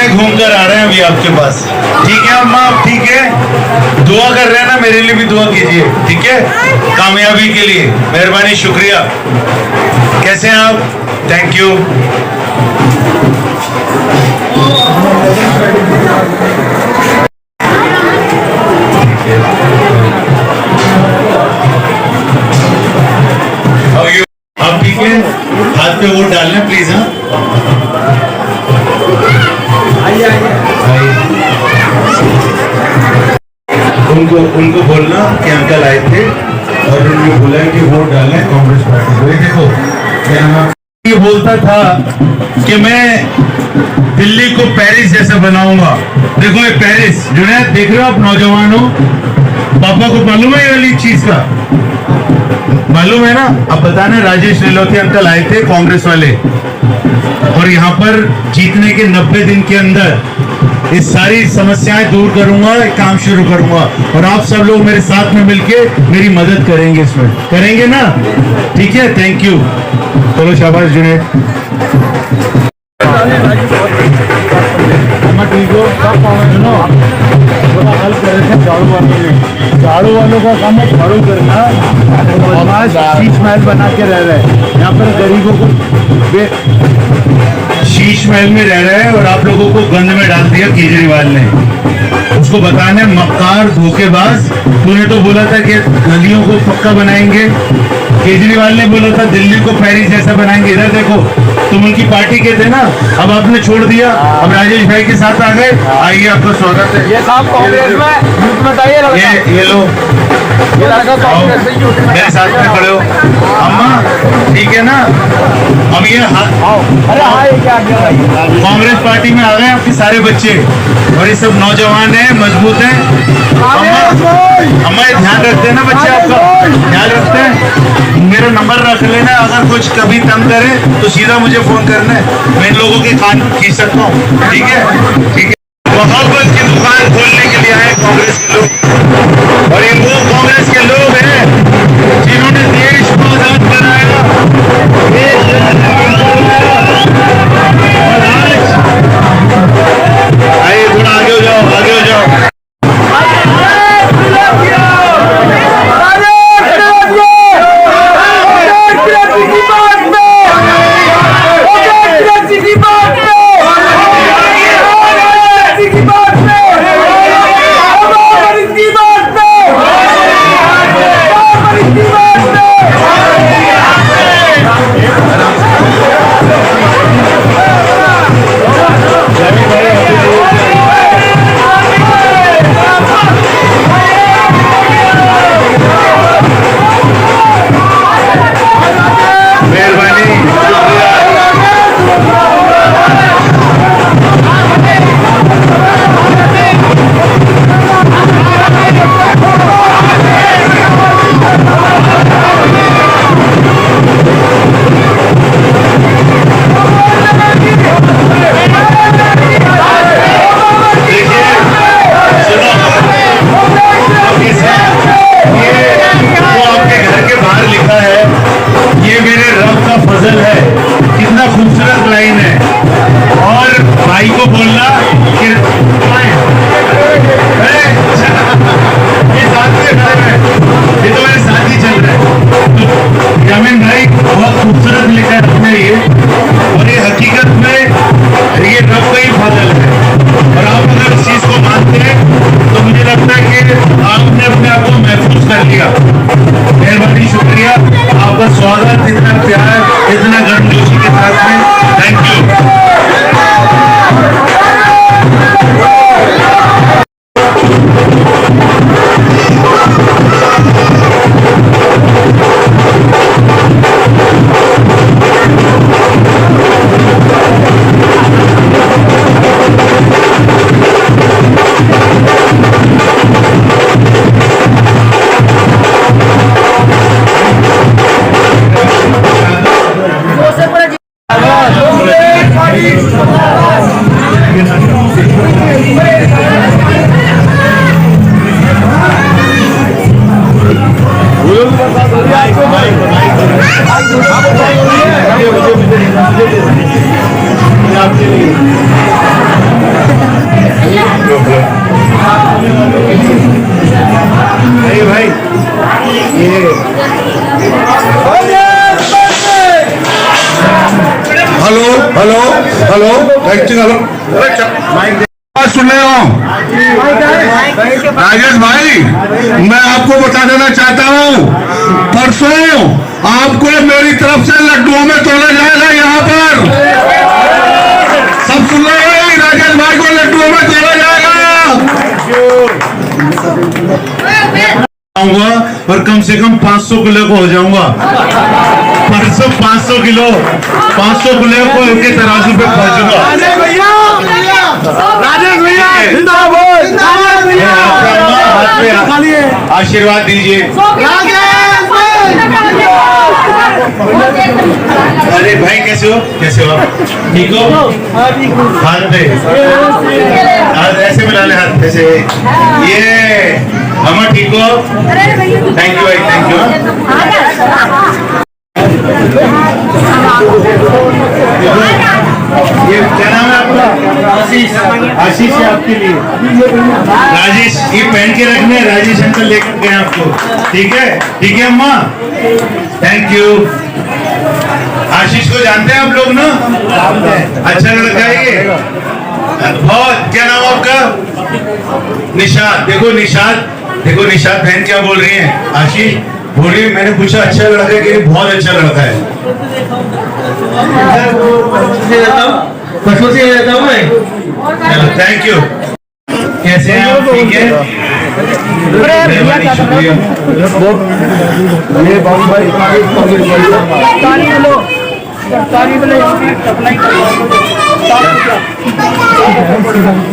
घूमकर आ रहे हैं अभी आपके पास। ठीक है अम्मा, ठीक है, दुआ कर रहे हैं ना, मेरे लिए भी दुआ कीजिए, ठीक है, कामयाबी के लिए। मेहरबानी, शुक्रिया। कैसे हैं आप? Thank you. आप ठीक है? हाथ पे वोट डालना प्लीज। हाँ, उनको बोलना कि अंकल आए थे और उन्होंने बोला कि वोट डालना है कांग्रेस पार्टी को। देखो, ये बोलता था कि मैं दिल्ली को पेरिस जैसा बनाऊंगा। देखो ये पेरिस, जुनैद देख रहे हो आप, नौजवान हो, पापा को मालूम है ये वाली चीज का? मालूम है ना? अब बताना, राजेश नीलोथी अंकल आए थे कांग्रेस वाले और यहाँ पर जीतने के 90 दिन के अंदर ये सारी समस्याएं दूर करूंगा, एक काम शुरू करूंगा और आप सब लोग मेरे साथ में मिलके मेरी मदद करेंगे, इसमें करेंगे ना? ठीक है, थैंक यू। चलो शाबाश जुनैद। झाड़ू वालों का काम है झाड़ू करना, समाज शीश महल बना के रह रहे हैं। यहाँ पर गरीबों को शीश महल में रह रहे हैं और आप लोगों को गंद में डाल दिया केजरीवाल ने। उसको बताना, मक्कार, धोखेबाज। तूने तो बोला था कि गलियों को पक्का बनाएंगे, केजरीवाल ने बोला था दिल्ली को पेरिस जैसा बनाएंगे। इधर देखो, तुम उनकी पार्टी के थे ना, अब आपने छोड़ दिया, अब राजेश भाई के साथ आ गए। आइए, आपका स्वागत है। ये साहब कांग्रेस में बताइए, ये लो, ये लड़का कांग्रेस से मेरे साथ में खड़े हो। अम्मा ठीक है ना? अब ये अरे हाय, क्या कांग्रेस पार्टी में आ गए आपके सारे बच्चे और ये सब नौजवान हैं, मजबूत हैं। अम्मा ये ध्यान रखते हैं ना बच्चे, आपका ध्यान रखते हैं। मेरा नंबर रख लेना, अगर कुछ कभी तंग करे तो सीधा मुझे फोन करना है, मैं इन लोगों के कान खींच सकता हूँ। ठीक है, ठीक है। मोहब्बत की दुकान खोलने के लिए आए कांग्रेस के लोग और ये वो कांग्रेस के लोग हैं जिन्होंने देश को आजाद कराया, देश और आज आइए थोड़ा आगे हो जाओ, आगे हो जाओ। कितना खूबसूरत लाइन है। और भाई को बोलना कि ये साथ में खड़े हैं, ये तो मेरे साथ ही चल रहा है। तो यामिन भाई बहुत खूबसूरत लिखा है अपने ये, और ये हकीकत में ये रब का ही फजल है। और आप अगर इस चीज को मानते हैं तो मुझे लगता है कि आपने अपने आप को महफूज कर लिया। मेहरबानी, शुक्रिया आपका स्वागत, इतना प्यार, इतना गर्मजोशी के साथ में। Thank you. हेलो हेलो सुन रहे हो राजेश भाई, मैं आपको बता देना चाहता हूँ, परसों आपको मेरी तरफ से लड्डुओं में तोड़ा जाएगा। यहाँ पर सब सुन रहे हो, राजेश भाई को लड्डुओं में तोड़ा जाएगा। आऊंगा और कम से कम 500 किलो को हो जाऊंगा। परसों 500 किलो को उनके तराजू पे पहुंचूंगा। राजेश भैया जिंदाबाद, हाथ पे आशीर्वाद दीजिए। अरे भाई कैसे हो, कैसे हो आप? ठीक हो? हाथ पे हाथ ऐसे मिला ले, हाथ ऐसे। ये हम ठीक हो? थैंक यू भाई, थैंक यू। ये क्या नाम है आपका? आशीष। आशीष है आपके लिए। राजेश, ये पहन के रखने, राजेश अंकल लेकर गए आपको। ठीक है, ठीक है अम्मा, थैंक यू। आशीष को जानते हैं आप लोग ना? अच्छा लड़का है ये बहुत। क्या नाम आपका? निशाद। देखो निशाद, देखो निशाद बहन क्या बोल रही है। आशीष बोल रही है, मैंने पूछा अच्छा लड़का है कि बहुत अच्छा लड़का है। Thank you. कैसे हैं आप? ठीक है, शुक्रिया।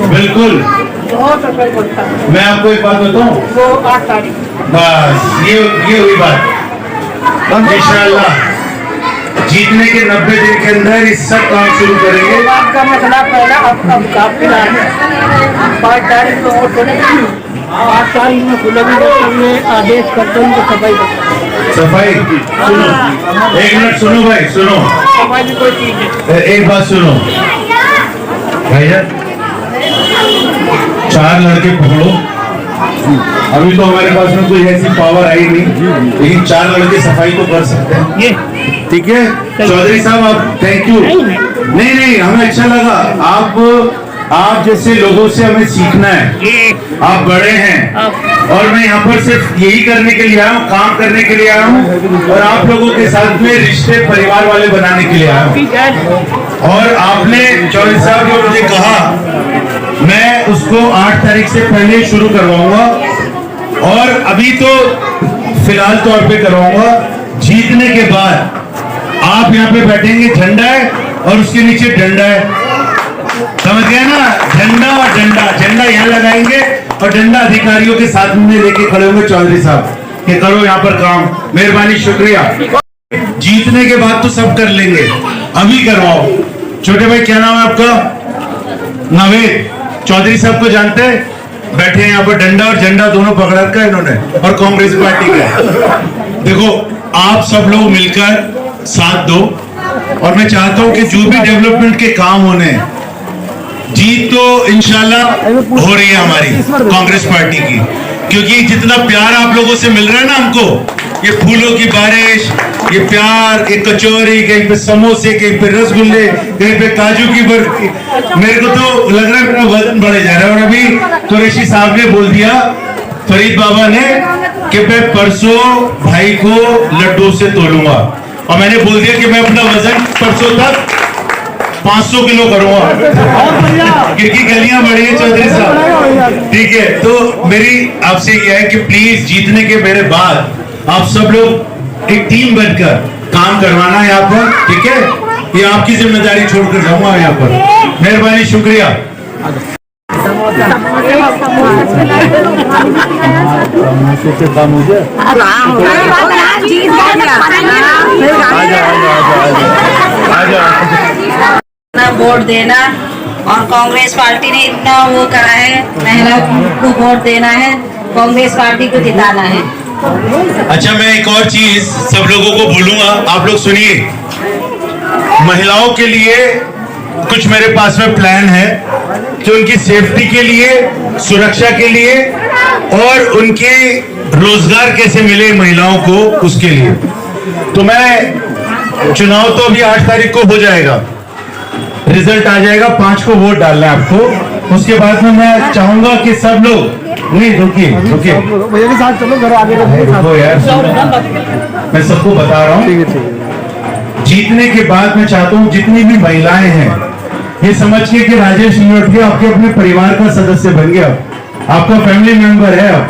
बिल्कुल, मैं आपको एक बात बताऊं, बस ये हुई बात। इंशाअल्लाह जीतने के 90 दिन के अंदर इस सब काम शुरू करेंगे। आपका मसला पहला अब काफी है। 5 तारीख को वोट होने, 8 तारीख में खुलेगी, आदेश करते हैं तो सफाई। सुनो, एक मिनट सुनो भाई, सुनो, सफाई की कोई चीज है। एक बात सुनो भैया, 4 लड़के पकड़ो। अभी तो हमारे पास में कोई ऐसी पावर आई नहीं, लेकिन 4 लड़के सफाई तो कर सकते हैं। ठीक है चौधरी साहब, आप थैंक यू। नहीं हमें अच्छा लगा, आप जैसे लोगों से हमें सीखना है। आप बड़े हैं और मैं यहाँ पर सिर्फ यही करने के लिए आया हूँ, काम करने के लिए आया हूँ, और आप लोगों के साथ में रिश्ते परिवार वाले बनाने के लिए आया हूँ। और आपने चौधरी साहब जो मुझे कहा, मैं उसको 8 तारीख से पहले शुरू करवाऊंगा, और अभी तो फिलहाल तौर पे करवाऊंगा। जीतने के बाद आप यहाँ पे बैठेंगे, झंडा है और उसके नीचे डंडा है, समझ गए ना? झंडा और डंडा, झंडा यहाँ लगाएंगे और डंडा अधिकारियों के साथ में लेके खड़े होंगे चौधरी साहब कि करो यहाँ पर काम। मेहरबानी, शुक्रिया। जीतने के बाद तो सब कर लेंगे, अभी करवाओ। छोटे भाई क्या नाम है आपका? नवेद। चौधरी साहब को जानते हैं? बैठे हैं यहाँ पर, डंडा और झंडा दोनों पकड़ रखा है इन्होंने, और कांग्रेस पार्टी का। देखो आप सब लोग मिलकर साथ दो, और मैं चाहता हूं कि जो भी डेवलपमेंट के काम होने हैं, जीत तो इंशाल्लाह हो रही है हमारी कांग्रेस पार्टी की, क्योंकि जितना प्यार आप लोगों से मिल रहा है ना हमको, ये फूलों की बारिश, ये प्यार, ये कचौरी, कहीं पे समोसे, कहीं पे रसगुल्ले, कहीं पे काजू की बर्फी, मेरे को तो लग रहा है मेरा वजन बढ़े जा रहा है। और अभी कुरैशी साहब ने बोल दिया, फरीद बाबा ने, कि मैं परसों भाई को लड्डू से तोलूंगा, और मैंने बोल दिया कि मैं अपना वजन परसों तक 500 किलो करूंगा, क्योंकि गलियां बड़ी है चौधरी साहब, ठीक है। तो मेरी आपसे यह है कि प्लीज जीतने के मेरे बाद आप सब लोग एक टीम बनकर काम करवाना यहाँ पर, ठीक है। ये आपकी जिम्मेदारी छोड़कर जाऊंगा यहाँ पर। मेहरबानी, शुक्रिया। वोट देना, और कांग्रेस पार्टी ने इतना वो करा है, महिला को वोट देना है, कांग्रेस पार्टी को जिताना है। अच्छा, मैं एक और चीज सब लोगों को बोलूंगा, आप लोग सुनिए। महिलाओं के लिए कुछ मेरे पास में प्लान है कि उनकी सेफ्टी के लिए, सुरक्षा के लिए, और उनके रोजगार कैसे मिले महिलाओं को, उसके लिए। तो मैं, चुनाव तो अभी 8 तारीख को हो जाएगा, रिजल्ट आ जाएगा, 5 को वोट डालना है आपको। उसके बाद में मैं चाहूंगा कि सब लोग, नहीं रुकिए भैया के साथ चलो, घर आगे रुको यार, मैं सबको बता रहा हूँ। जीतने के बाद मैं चाहता हूँ जितनी भी महिलाएं हैं, ये समझ के कि राजेश नियोटिया आपके अपने परिवार का सदस्य बन गया, आपका फैमिली मेंबर है अब,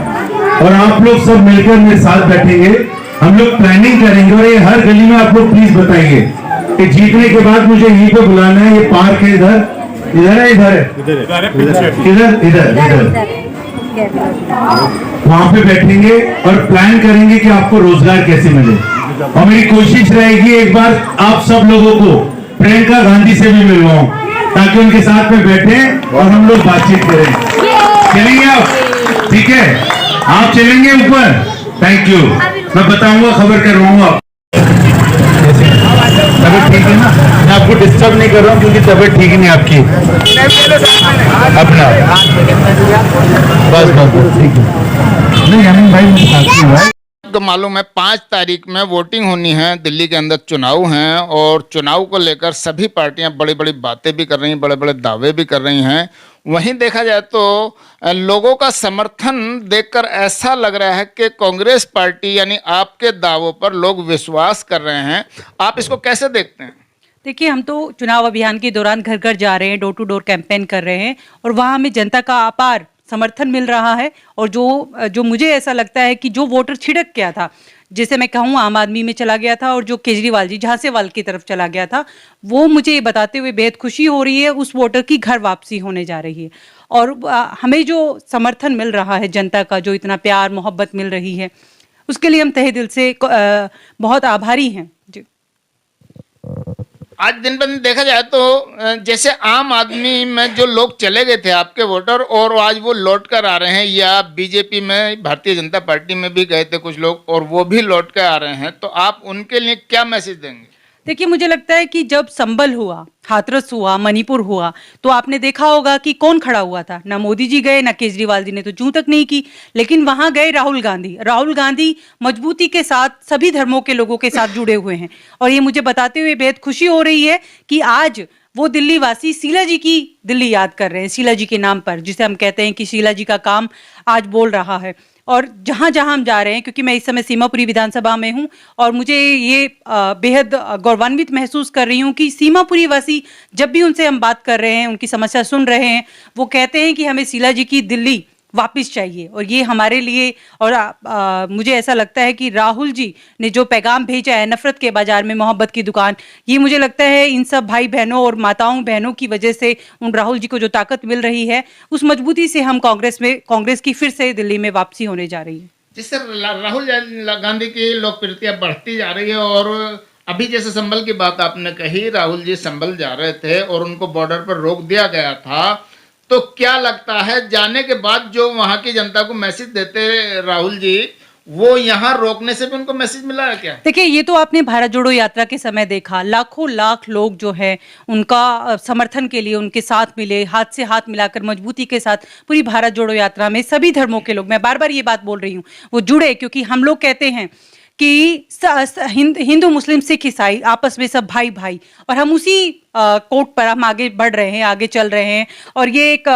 और आप लोग सब मिलकर मेरे साथ बैठेंगे, हम लोग प्लानिंग करेंगे, और ये हर गली में आप लोग प्लीज बताइए कि जीतने के बाद मुझे यहीं पे बुलाना है। ये पार्क है, इधर है, इधर है, इधर वहां पे बैठेंगे और प्लान करेंगे कि आपको रोजगार कैसे मिले। और मेरी कोशिश रहेगी एक बार आप सब लोगों को प्रियंका गांधी से भी मिलवाऊं, ताकि उनके साथ में बैठे और हम लोग बातचीत करें। चलेंगे आप? ठीक है, आप चलेंगे ऊपर? थैंक यू, मैं बताऊंगा, खबर करवाऊंगा। तबियत ठीक है ना? मैं आपको डिस्टर्ब नहीं कर रहा हूँ, क्योंकि तबियत ठीक नहीं आपकी अपना। बस ठीक है। नहीं अमीन भाई, मुझे साथ में हुआ तो मालूम है 5 तारीख में वोटिंग होनी है, दिल्ली के अंदर चुनाव हैं, और चुनाव को लेकर सभी पार्टियां बड़ी बड़ी बातें भी कर रही हैं, बड़े बड़े दावे भी कर रही हैं। वहीं देखा जाए तो लोगों का समर्थन देखकर ऐसा लग रहा है कि कांग्रेस पार्टी यानी आपके दावों पर लोग विश्वास कर रहे हैं। आप इसको कैसे देखते हैं? देखिए, हम तो चुनाव अभियान के दौरान घर घर जा रहे हैं, डोर टू डोर कैंपेन कर रहे हैं, और वहाँ हमें जनता का अपार समर्थन मिल रहा है। और जो मुझे ऐसा लगता है कि जो वोटर छिड़क गया था, जैसे मैं कहूँ आम आदमी में चला गया था, और जो केजरीवाल जी झांसेवाल की तरफ चला गया था, वो मुझे ये बताते हुए बेहद खुशी हो रही है, उस वोटर की घर वापसी होने जा रही है। और हमें जो समर्थन मिल रहा है जनता का, जो इतना प्यार मोहब्बत मिल रही है, उसके लिए हम तहे दिल से बहुत आभारी हैं जी। आज दिन ब दिन देखा जाए तो जैसे आम आदमी में जो लोग चले गए थे आपके वोटर, और आज वो लौट कर आ रहे हैं, या बीजेपी में, भारतीय जनता पार्टी में भी गए थे कुछ लोग, और वो भी लौट कर आ रहे हैं, तो आप उनके लिए क्या मैसेज देंगे? देखिए, मुझे लगता है कि जब संभल हुआ, हाथरस हुआ, मणिपुर हुआ, तो आपने देखा होगा कि कौन खड़ा हुआ था। ना मोदी जी गए, ना केजरीवाल जी ने तो जूं तक नहीं की, लेकिन वहां गए राहुल गांधी। राहुल गांधी मजबूती के साथ सभी धर्मों के लोगों के साथ जुड़े हुए हैं, और ये मुझे बताते हुए बेहद खुशी हो रही है कि आज वो दिल्ली वासी शीला जी की दिल्ली याद कर रहे हैं, शीला जी के नाम पर, जिसे हम कहते हैं कि शीला जी का काम आज बोल रहा है। और जहाँ जहाँ हम जा रहे हैं, क्योंकि मैं इस समय सीमापुरी विधानसभा में हूँ, और मुझे ये बेहद गौरवान्वित महसूस कर रही हूँ कि सीमापुरी वासी जब भी उनसे हम बात कर रहे हैं, उनकी समस्या सुन रहे हैं, वो कहते हैं कि हमें शीला जी की दिल्ली वापस चाहिए। और ये हमारे लिए, और मुझे ऐसा लगता है कि राहुल जी ने जो पैगाम भेजा है, नफरत के बाजार में मोहब्बत की दुकान, ये मुझे लगता है इन सब भाई बहनों और माताओं बहनों की वजह से उन राहुल जी को जो ताकत मिल रही है, उस मजबूती से हम कांग्रेस की फिर से दिल्ली में वापसी होने जा रही है। जिससे राहुल गांधी की लोकप्रियता बढ़ती जा रही है। और अभी जैसे संभल की बात आपने कही, राहुल जी संभल जा रहे थे और उनको बॉर्डर पर रोक दिया गया था, तो क्या लगता है जाने के बाद जो वहां की जनता को मैसेज देते राहुल जी, वो यहाँ रोकने से भी उनको मैसेज मिला है क्या? देखिए, ये तो आपने भारत जोड़ो यात्रा के समय देखा, लाखों लाख लोग जो है उनका समर्थन के लिए उनके साथ मिले, हाथ से हाथ मिलाकर मजबूती के साथ पूरी भारत जोड़ो यात्रा में सभी धर्मों के लोग, मैं बार बार ये बात बोल रही हूँ, वो जुड़े, क्योंकि हम लोग कहते हैं कि हिंदू मुस्लिम सिख ईसाई आपस में सब भाई भाई, और हम उसी कोट पर हम आगे बढ़ रहे हैं, आगे चल रहे हैं। और ये एक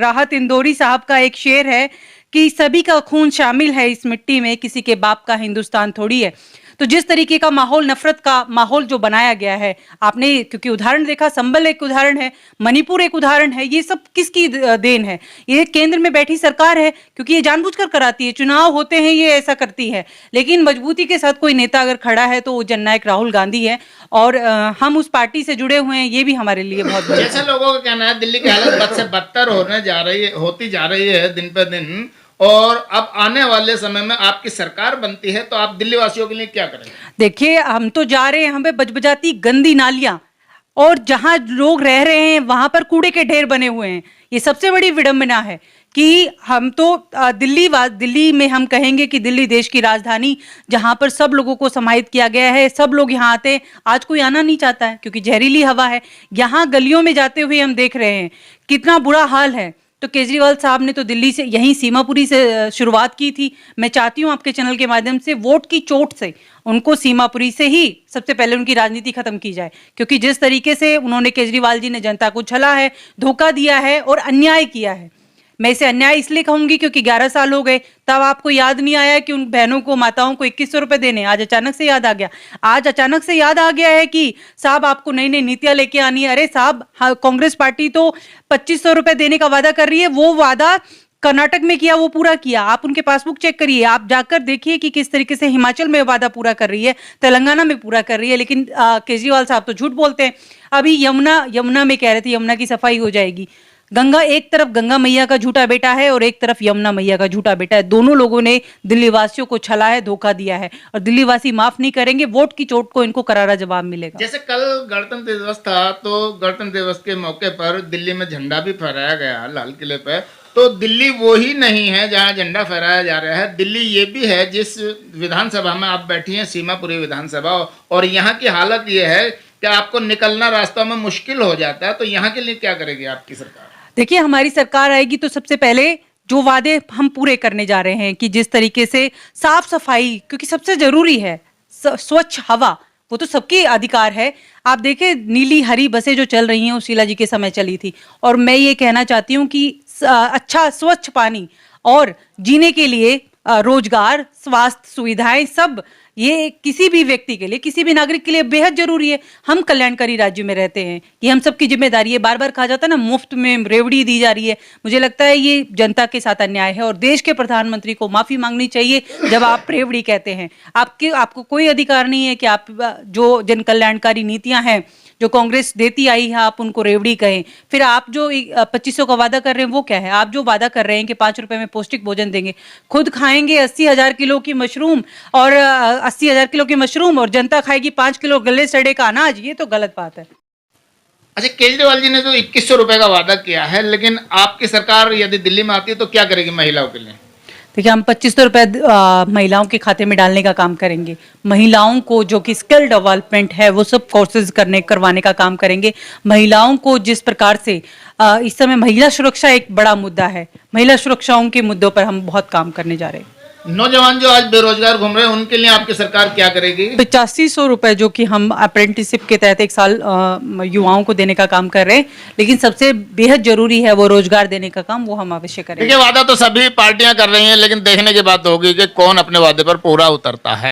राहत इंदौरी साहब का एक शेर है कि सभी का खून शामिल है इस मिट्टी में, किसी के बाप का हिंदुस्तान थोड़ी है। तो जिस तरीके का माहौल, नफरत का माहौल जो बनाया गया है, आपने क्योंकि उदाहरण देखा, संबल एक उदाहरण है, मणिपुर एक उदाहरण है, ये सब किसकी देन है? ये केंद्र में बैठी सरकार है, क्योंकि ये जानबूझकर कराती है, चुनाव होते हैं ये ऐसा करती है, लेकिन मजबूती के साथ कोई नेता अगर खड़ा है तो वो जननायक राहुल गांधी है, और हम उस पार्टी से जुड़े हुए हैं, ये भी हमारे लिए बहुत बड़ी जैसे लोगों का कहना है दिल्ली की हालत बद से बदतर होती जा रही है दिन पे दिन, और अब आने वाले समय में आपकी सरकार बनती है तो आप दिल्ली वासियों के लिए क्या करेंगे? देखिए, हम तो जा रहे हैं, हमें बजबजाती गंदी नालियां, और जहां लोग रह रहे हैं वहां पर कूड़े के ढेर बने हुए हैं। ये सबसे बड़ी विडंबना है कि हम तो दिल्ली में हम कहेंगे कि दिल्ली देश की राजधानी, जहां पर सब लोगों को समाहित किया गया है, सब लोग यहाँ आते हैं, आज कोई आना नहीं चाहता है क्योंकि जहरीली हवा है। यहाँ गलियों में जाते हुए हम देख रहे हैं कितना बुरा हाल है। तो केजरीवाल साहब ने तो दिल्ली से, यहीं सीमापुरी से शुरुआत की थी। मैं चाहती हूं आपके चैनल के माध्यम से वोट की चोट से उनको सीमापुरी से ही सबसे पहले उनकी राजनीति खत्म की जाए, क्योंकि जिस तरीके से उन्होंने, केजरीवाल जी ने जनता को छला है, धोखा दिया है और अन्याय किया है। मैं इसे अन्याय इसलिए कहूंगी क्योंकि 11 साल हो गए, तब आपको याद नहीं आया कि उन बहनों को, माताओं को 2100 रुपए देने, आज अचानक से याद आ गया। आज अचानक से याद आ गया है कि साहब आपको नई नई नीतियां लेके आनी है। अरे साहब, कांग्रेस पार्टी तो 2500 रुपए देने का वादा कर रही है, वो वादा कर्नाटक में किया, वो पूरा किया। आप उनके पासबुक चेक करिए, आप जाकर देखिए कि किस तरीके से हिमाचल में वादा पूरा कर रही है, तेलंगाना में पूरा कर रही है, लेकिन केजरीवाल साहब तो झूठ बोलते हैं। अभी यमुना में कह रहे थे यमुना की सफाई हो जाएगी। गंगा, एक तरफ गंगा मैया का झूठा बेटा है और एक तरफ यमुना मैया का झूठा बेटा है। दोनों लोगों ने दिल्ली वासियों को छला है, धोखा दिया है, और दिल्ली वासी माफ नहीं करेंगे। वोट की चोट को इनको करारा जवाब मिलेगा। जैसे कल गणतंत्र दिवस था, तो गणतंत्र दिवस के मौके पर दिल्ली में झंडा भी फहराया गया लाल किले पर। तो दिल्ली वो ही नहीं है जहाँ झंडा फहराया जा रहा है, दिल्ली ये भी है जिस विधानसभा में आप बैठी हैं, सीमापुरी विधानसभा, और यहाँ की हालत ये है कि आपको निकलना रास्ता में मुश्किल हो जाता है। तो यहाँ के लिए क्या करेगी आपकी सरकार? देखिए, हमारी सरकार आएगी तो सबसे पहले जो वादे हम पूरे करने जा रहे हैं कि जिस तरीके से साफ सफाई, क्योंकि सबसे जरूरी है स्वच्छ हवा, वो तो सबकी अधिकार है। आप देखें, नीली हरी बसें जो चल रही हैं वो शीला जी के समय चली थी, और मैं ये कहना चाहती हूँ कि अच्छा स्वच्छ पानी और जीने के लिए रोजगार, स्वास्थ्य सुविधाएं, सब ये किसी भी व्यक्ति के लिए, किसी भी नागरिक के लिए बेहद जरूरी है। हम कल्याणकारी राज्य में रहते हैं, ये हम सबकी जिम्मेदारी है। बार बार कहा जाता है ना, मुफ्त में रेवड़ी दी जा रही है। मुझे लगता है ये जनता के साथ अन्याय है, और देश के प्रधानमंत्री को माफी मांगनी चाहिए जब आप रेवड़ी कहते हैं। आपको कोई अधिकार नहीं है कि आप जो जन कल्याणकारी नीतियां हैं जो कांग्रेस देती आई है, आप उनको रेवड़ी कहें। फिर आप जो 2500 का वादा कर रहे हैं वो क्या है? आप जो वादा कर रहे हैं कि 5 रुपए में पौष्टिक भोजन देंगे, खुद खाएंगे 80,000 किलो की मशरूम और 80,000 किलो की मशरूम, और जनता खाएगी 5 किलो गले सड़े का अनाज। ये तो गलत बात है। अच्छा, केजरीवाल जी ने तो 2100 रुपए का वादा किया है, लेकिन आपकी सरकार यदि दिल्ली में आती है तो क्या करेगी महिलाओं के लिए? देखिए, हम 2500 रुपए महिलाओं के खाते में डालने का काम करेंगे। महिलाओं को जो कि स्किल डेवलपमेंट है वो सब कोर्सेज करवाने का काम करेंगे। महिलाओं को जिस प्रकार से इस समय महिला सुरक्षा एक बड़ा मुद्दा है, महिला सुरक्षाओं के मुद्दों पर हम बहुत काम करने जा रहे हैं। नौजवान जो आज बेरोजगार घूम रहे हैं उनके लिए आपकी सरकार क्या करेगी? 8500 रुपए जो कि हम अप्रेंटिसशिप के तहत 1 साल युवाओं को देने का काम कर रहे हैं, लेकिन सबसे बेहद जरूरी है वो रोजगार देने का काम, वो हम अवश्य करेंगे। देखिए, वादा तो सभी पार्टियां कर रही हैं, लेकिन देखने की बात होगी कि कौन अपने वादे पर पूरा उतरता है।